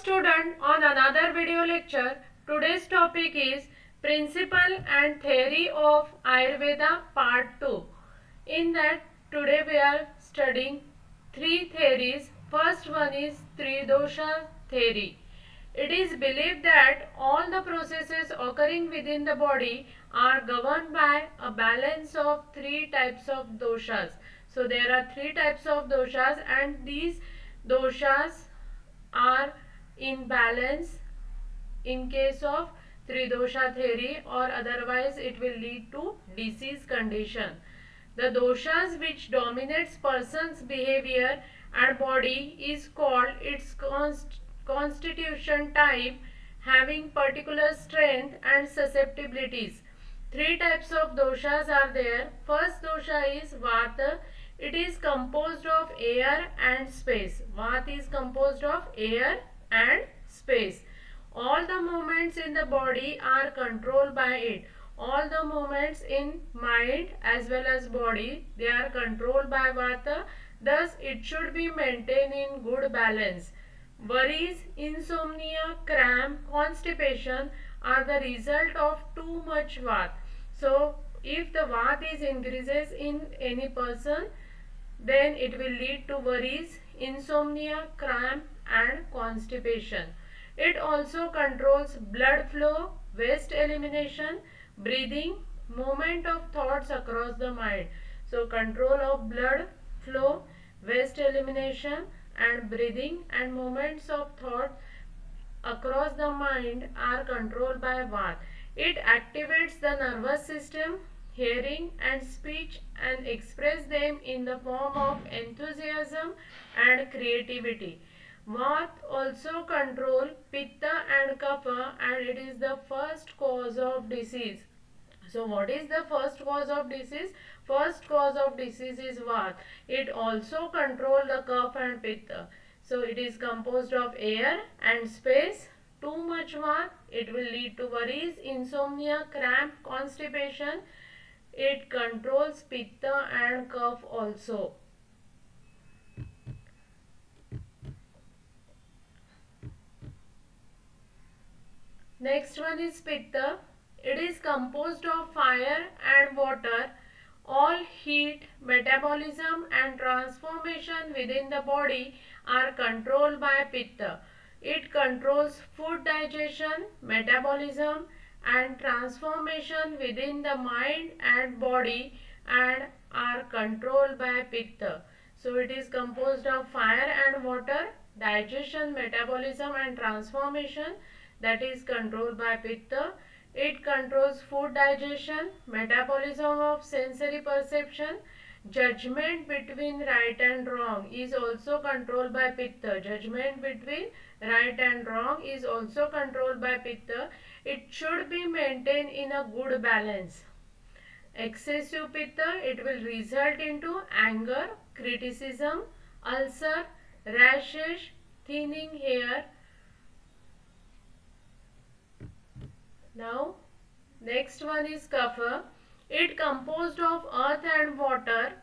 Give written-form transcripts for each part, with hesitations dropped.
student, on another video lecture. Today's topic is Principle and Theory of Ayurveda Part 2. In that, today we are studying three theories. First one is Tridosha theory. It is believed that all the processes occurring within the body are governed by a balance of three types of doshas. So there are three types of doshas, and these doshas are in balance in case of Tridosha theory, or otherwise it will lead to disease condition. The doshas which dominates person's behavior and body is called its constitution type, having particular strength and susceptibilities. Three types of doshas are there. First dosha is Vata. It is composed of air and space. Vata is composed of air and space. All the movements in the body are controlled by it. All the movements in mind as well as body, they are controlled by Vata. Thus, it should be maintained in good balance. Worries, insomnia, cramp, constipation are the result of too much Vata. So, if the Vata is increases in any person, then it will lead to worries, insomnia, cramp and constipation. It also controls blood flow, waste elimination, breathing, movement of thoughts across the mind. So control of blood flow, waste elimination and breathing and movements of thought across the mind are controlled by Vata. It activates the nervous system, hearing and speech, and express them in the form of enthusiasm and creativity. Vata also control Pitta and Kapha, and it is the first cause of disease. So what is the first cause of disease? First cause of disease is Vata. It also control the Kapha and Pitta. So it is composed of air and space. Too much Vata, it will lead to worries, insomnia, cramp, constipation. It controls Pitta and Kapha also. Next one is Pitta. It is composed of fire and water. All heat, metabolism and transformation within the body are controlled by Pitta. It controls food digestion, metabolism and transformation within the mind and body, and are controlled by Pitta. So it is composed of fire and water, digestion, metabolism and transformation, that is controlled by Pitta. It controls food digestion, metabolism of sensory perception, judgment between right and wrong is also controlled by Pitta. Judgment between right and wrong is also controlled by Pitta. It should be maintained in a good balance. Excessive Pitta, it will result into anger, criticism, ulcer, rashes, thinning hair. Now, next one is Kapha. It composed of earth and water.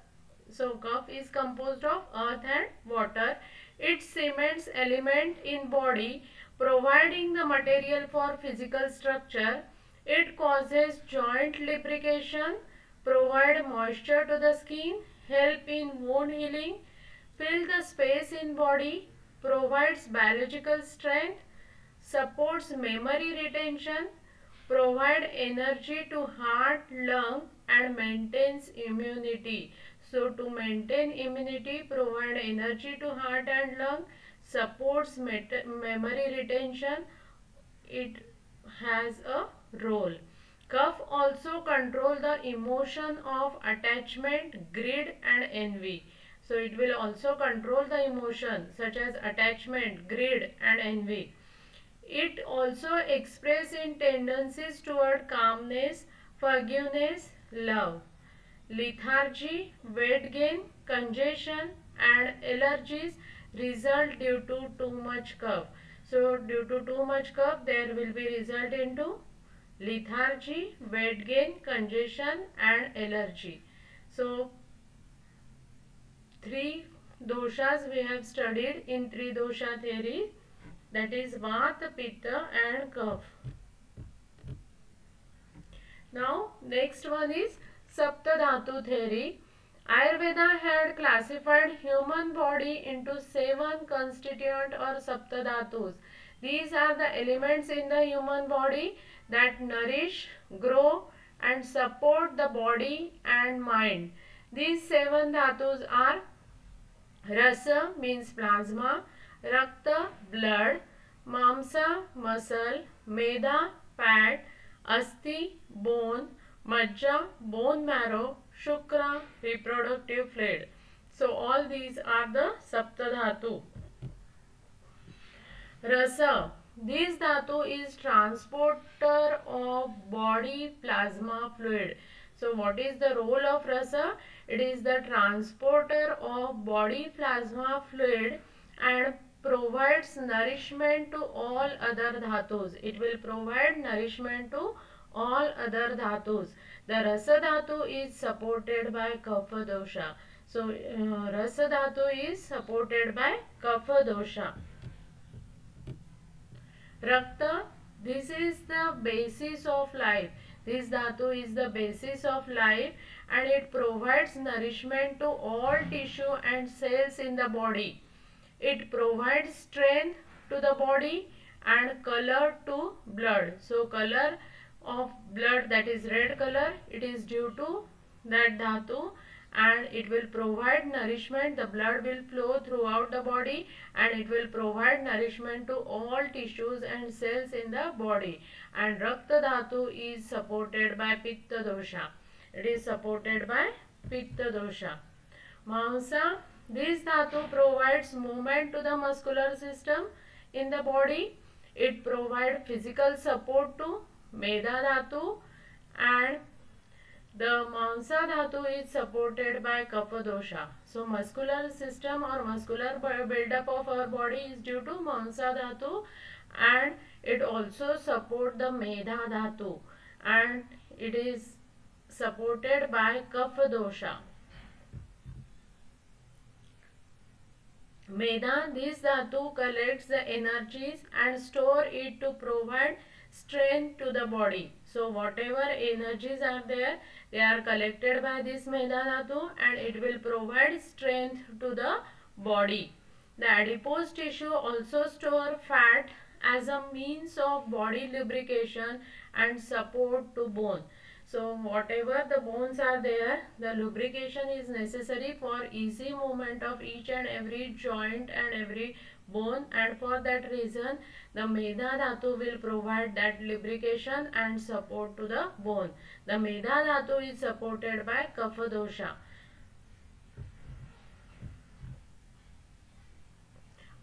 So, Kapha is composed of earth and water. It cements element in body, providing the material for physical structure. It causes joint lubrication, provide moisture to the skin, help in wound healing, fill the space in body, provides biological strength, supports memory retention, provide energy to heart, lung and maintains immunity. So to maintain immunity, provide energy to heart and lung, supports memory retention, it has a role. Kapha also control the emotion of attachment, greed and envy. So it will also control the emotion such as attachment, greed and envy. It also expresses in tendencies toward calmness, forgiveness, love. Lethargy, weight gain, congestion and allergies result due to too much Kapha. So due to too much Kapha, there will be result into lethargy, weight gain, congestion and allergy. So three doshas we have studied in three dosha theory. that is Vata, Pitta and Kapha. Now next one is Saptadhatu theory. Ayurveda had classified human body into 7 constituent or Saptadhatus. These are the elements in the human body that nourish, grow and support the body and mind. These 7 dhatus are Rasa means plasma, Rakta blood, Mamsa muscle, Meda fat, Asti bone, Majja bone marrow, Shukra reproductive fluid. So all these are the Saptadhatu. Rasa. This dhatu is transporter of body plasma fluid. So what is the role of rasa? It is the transporter of body plasma fluid and provides nourishment to all other dhatus. It will provide nourishment to all other dhatus. The rasa dhatu is supported by kapha dosha. So rasa dhatu is supported by kapha dosha. Rakta, this is the basis of life. This dhatu is the basis of life and it provides nourishment to all tissue and cells in the body. It provides strength to the body and color to blood. So color of blood, that is red color, it is due to that dhatu, and it will provide nourishment. The blood will flow throughout the body and it will provide nourishment to all tissues and cells in the body. And Rakta dhatu is supported by Pitta dosha. It is supported by Pitta dosha. Mamsa, this dhatu provides movement to the muscular system in the body. It provides physical support to Meda dhatu, and the Mamsa dhatu is supported by Kapha dosha. So muscular system or muscular buildup of our body is due to Mamsa dhatu, and it also supports the Meda dhatu, and it is supported by Kapha dosha. Meda, this dhatu collects the energies and store it to provide strength to the body. So whatever energies are there, they are collected by this Meda dhatu and it will provide strength to the body. The adipose tissue also store fat as a means of body lubrication and support to bone. So whatever the bones are there, the lubrication is necessary for easy movement of each and every joint and every bone, and for that reason the Meda dhatu will provide that lubrication and support to the bone. The Meda dhatu is supported by Kapha dosha.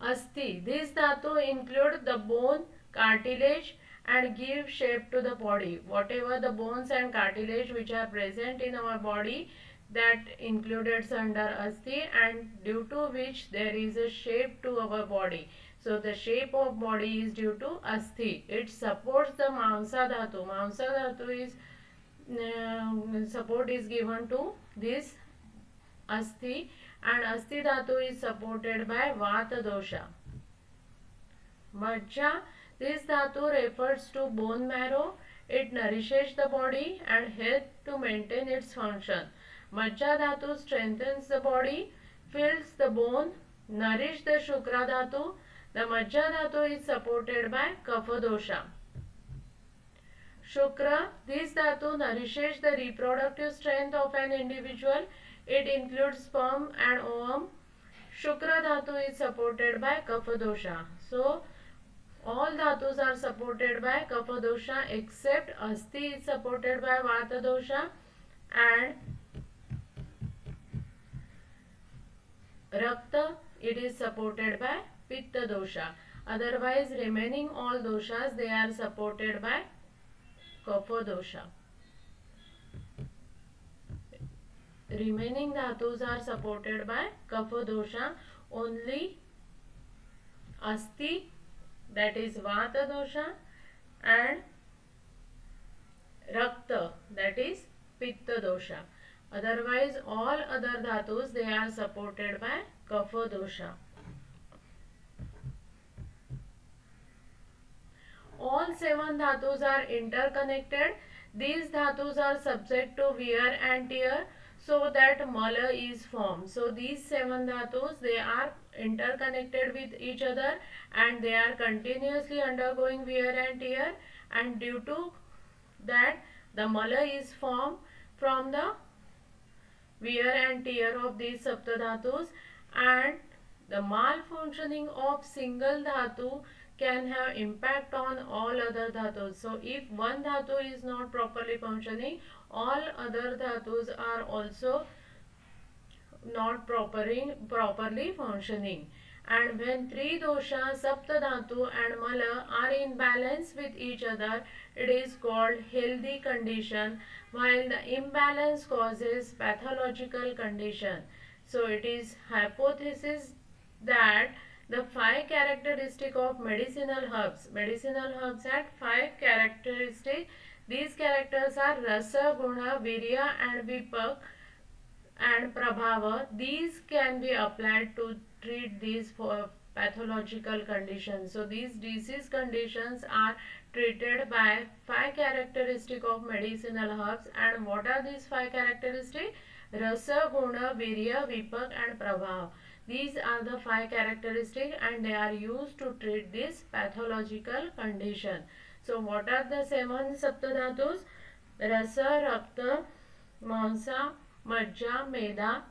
Asti, this dhatu include the bone, cartilage and give shape to the body. Whatever the bones and cartilage which are present in our body, that included under Asti, and due to which there is a shape to our body. So the shape of body is due to Asti. It supports the Mamsa dhatu. Mamsa dhatu is support is given to this Asti, and Asti dhatu is supported by Vata dosha. Majja, this dhatu refers to bone marrow. It nourishes the body and helps to maintain its function. Majja dhatu strengthens the body, fills the bone, nourishes the Shukra dhatu. The Majja dhatu is supported by Kapha dosha. Shukra, this dhatu nourishes the reproductive strength of an individual. It includes sperm and ovum. Shukra dhatu is supported by Kapha dosha. So all dhatus are supported by Kapha dosha except Asti is supported by Vata dosha, and Rakta, it is supported by Pitta dosha. Otherwise remaining all doshas, they are supported by Kapha dosha. Remaining dhatus are supported by Kapha dosha. Only Asti, that is Vata dosha, and Rakta, that is Pitta dosha. Otherwise all other dhatus, they are supported by Kapha dosha. all 7 dhatus are interconnected. These dhatus are subject to wear and tear, so that mala is formed. So these 7 dhatus, they are interconnected with each other and they are continuously undergoing wear and tear, and due to that the mala is formed from the wear and tear of these saptadhatus, and the malfunctioning of single dhatu can have impact on all other dhatus. So if one dhatu is not properly functioning, all other dhatus are also not properly functioning. And when three dosha, saptadhatu and mala are in balance with each other, it is called healthy condition, while the imbalance causes pathological condition. So it is hypothesis that the 5 characteristic of medicinal herbs had 5 characteristics. These characters are rasa, guna, virya and vipak and prabhava. These can be applied to treat these pathological conditions. So these disease conditions are treated by 5 characteristics of medicinal herbs. And what are these 5 characteristics? Rasa, guna, virya, vipak and prabhava. These are the 5 characteristics and they are used to treat this pathological condition. So what are the 7 saptadhatus? Rasa, rakta, mansa, majja, meda,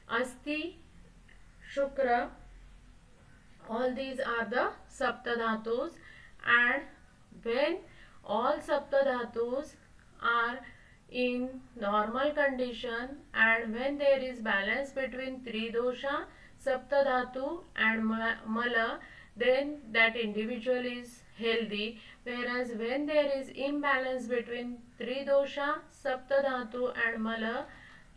asti, shukra. All these are the saptadhatus, and when all saptadhatus are in normal condition and when there is balance between tridosha, saptadhatu and mala, then that individual is healthy. Whereas when there is imbalance between tridosha, saptadhatu and mala,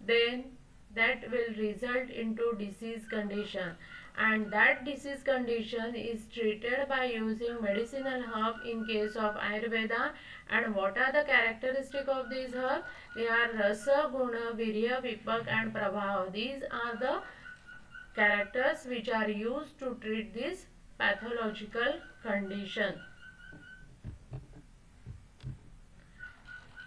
then that will result into disease condition, and that disease condition is treated by using medicinal herb in case of Ayurveda. And what are the characteristics of these herbs? They are rasa, guna, virya, vipak and prabhava. These are the characters which are used to treat this pathological condition.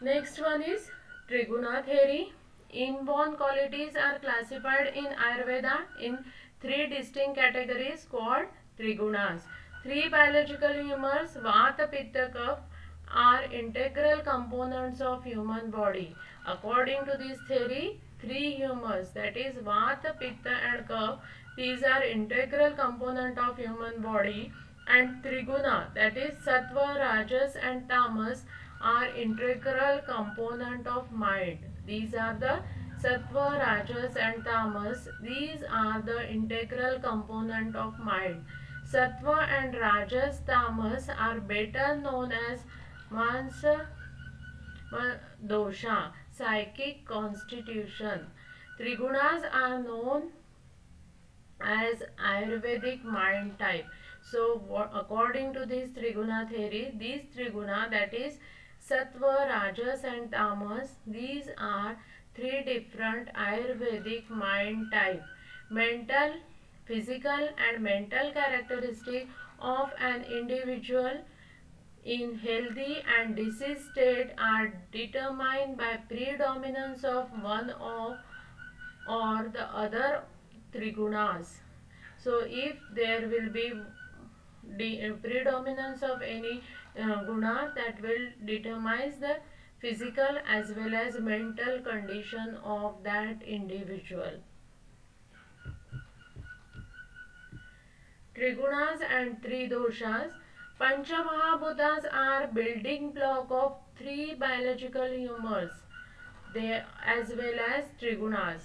Next one is Triguna theory. Inborn qualities are classified in Ayurveda in 3 distinct categories called Trigunas. 3 biological humors, Vata, Pitta, Kapha, are integral components of human body. According to this theory, 3 humors, that is Vata, Pitta and Kapha, these are integral component of human body. And Triguna, that is Sattva, Rajas and Tamas, are integral component of mind. These are the Sattva, Rajas and Tamas. These are the integral component of mind. Sattva and Rajas, Tamas are better known as Mansa dosha, psychic constitution. Trigunas are known as Ayurvedic mind type. So according to this Triguna theory, these Triguna, that is Sattva, Rajas and Tamas, these are 3 different Ayurvedic mind type. Mental, physical and mental characteristic of an individual in healthy and disease state are determined by predominance of one or the other Trigunas. So if there will be predominance of any guna, that will determine the physical as well as mental condition of that individual. Trigunas and Tridoshas. Panchamahabhutas are building block of 3 biological humors, they as well as Trigunas.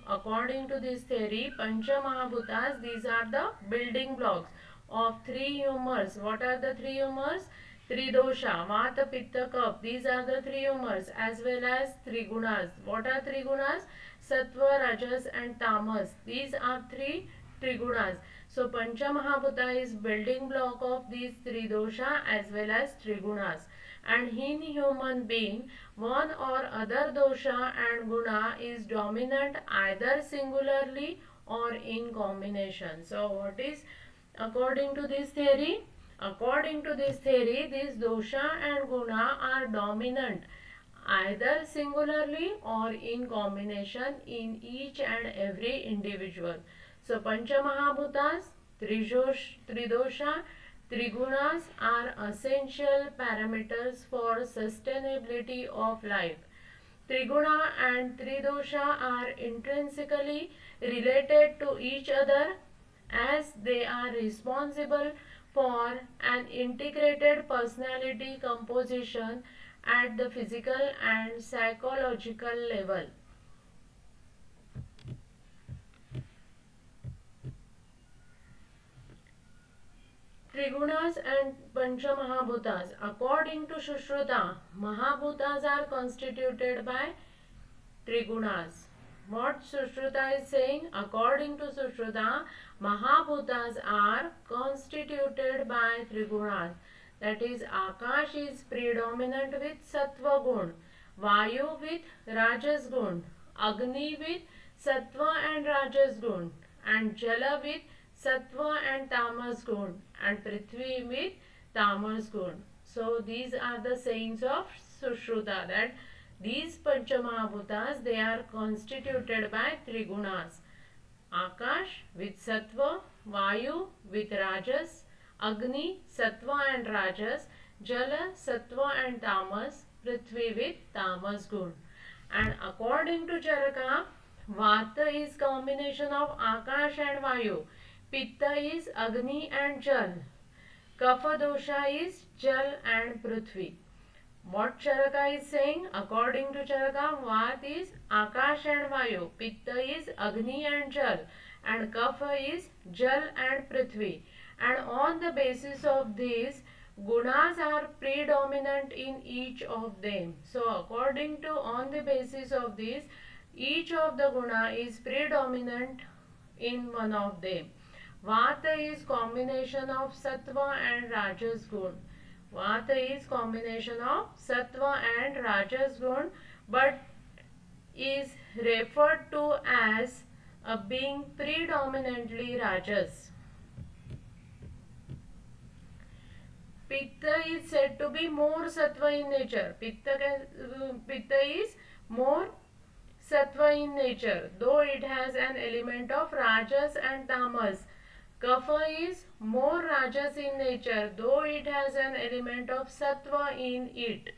According to this theory, Panchamahabhutas, these are the building blocks of 3 humors. What are the 3 humors? Tridosha, Vata, Pitta, Kapha. These are the 3 humors as well as Trigunas. What are Trigunas? Sattva, Rajas and Tamas. These are 3 Trigunas. So Panchamahabhuta is building block of these 3 dosha as well as Trigunas. And in human being, one or other dosha and guna is dominant either singularly or in combination. So what is according to this theory? According to this theory, this dosha and guna are dominant either singularly or in combination in each and every individual. So Pancha Mahabhutas, Tridosha, Trigunas are essential parameters for sustainability of life. Triguna and Tridosha are intrinsically related to each other as they are responsible for an integrated personality composition at the physical and psychological level. Trigunas and Pancha Mahabhutas. According to Sushruta, Mahabhutas are constituted by Trigunas. What Sushruta is saying? According to Sushruta, Mahabhutas are constituted by Trigunas. That is, Akash is predominant with Sattva Gun, Vayu with Rajas Gun, Agni with Sattva and Rajas Gun, and Jala with Sattva and Tamas Gun, and Prithvi with Tamas Gun. So these are the sayings of Sushruta, that these Panchamahabhutas, they are constituted by Trigunas. Akash with Sattva, Vayu with Rajas, Agni, Sattva and Rajas, Jala, Sattva and Tamas, Prithvi with Tamas Gun. And according to Charaka, Vata is combination of Akash and Vayu, Pitta is Agni and Jal, Kapha dosha is Jal and Prithvi. What Charaka is saying? According to Charaka, Vat is Akash and Vayu, Pitta is Agni and Jal, and Kapha is Jal and Prithvi. And on the basis of these, gunas are predominant in each of them. So according to, on the basis of this, each of the guna is predominant in one of them. Vata is combination of Sattva and Rajas gun. Vata is combination of Sattva and Rajas gun, but is referred to as a being predominantly Rajas. Pitta is said to be more Sattva in nature. Pitta is more Sattva in nature, though it has an element of Rajas and Tamas. Kapha is more Rajas in nature, though it has an element of Sattva in it.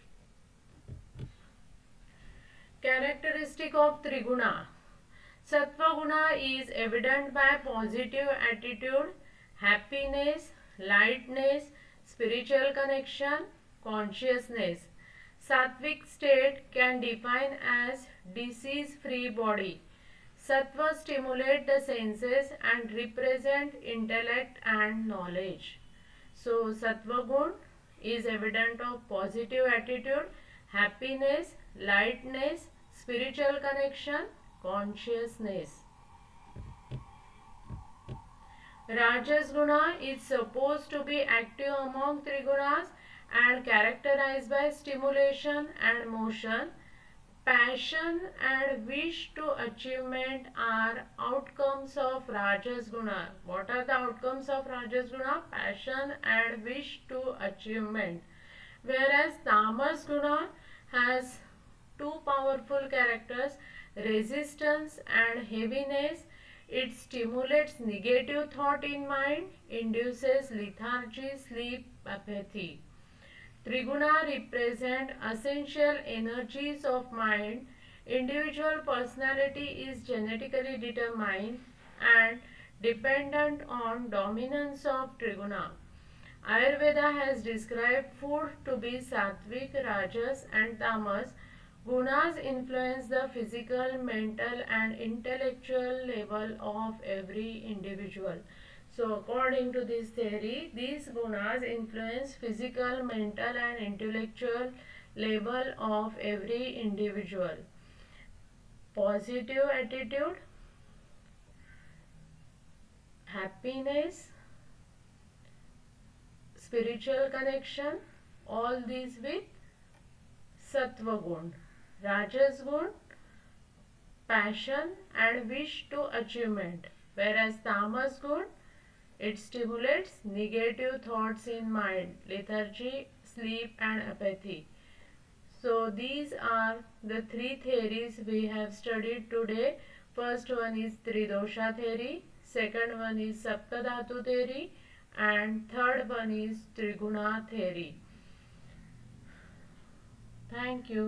Characteristic of Triguna. Sattva guna is evident by positive attitude, happiness, lightness, spiritual connection, consciousness. Sattvic state can define as disease-free body. Sattva stimulate the senses and represent intellect and knowledge. So Sattva gun is evident of positive attitude, happiness, lightness, spiritual connection, consciousness. Rajas guna is supposed to be active among trigunas and characterized by stimulation and motion. Passion and wish to achievement are outcomes of Rajas guna. What are the outcomes of Rajas guna? Passion and wish to achievement. Whereas Tamas guna has two powerful characters, resistance and heaviness. It stimulates negative thought in mind, induces lethargy, sleep, apathy. Triguna represent essential energies of mind. Individual personality is genetically determined and dependent on dominance of Triguna. Ayurveda has described food to be sattvic, rajas and tamas. Gunas influence the physical, mental and intellectual level of every individual. So according to this theory, these gunas influence physical, mental and intellectual level of every individual. Positive attitude, happiness, spiritual connection, all these with Sattva gun. Rajas gun, passion and wish to achievement. Whereas Tamas gun, It stimulates negative thoughts in mind, lethargy, sleep and apathy. So these are the three theories we have studied today. First one is Tridosha theory, second one is Saptadhatu theory, and third one is Triguna theory. Thank you.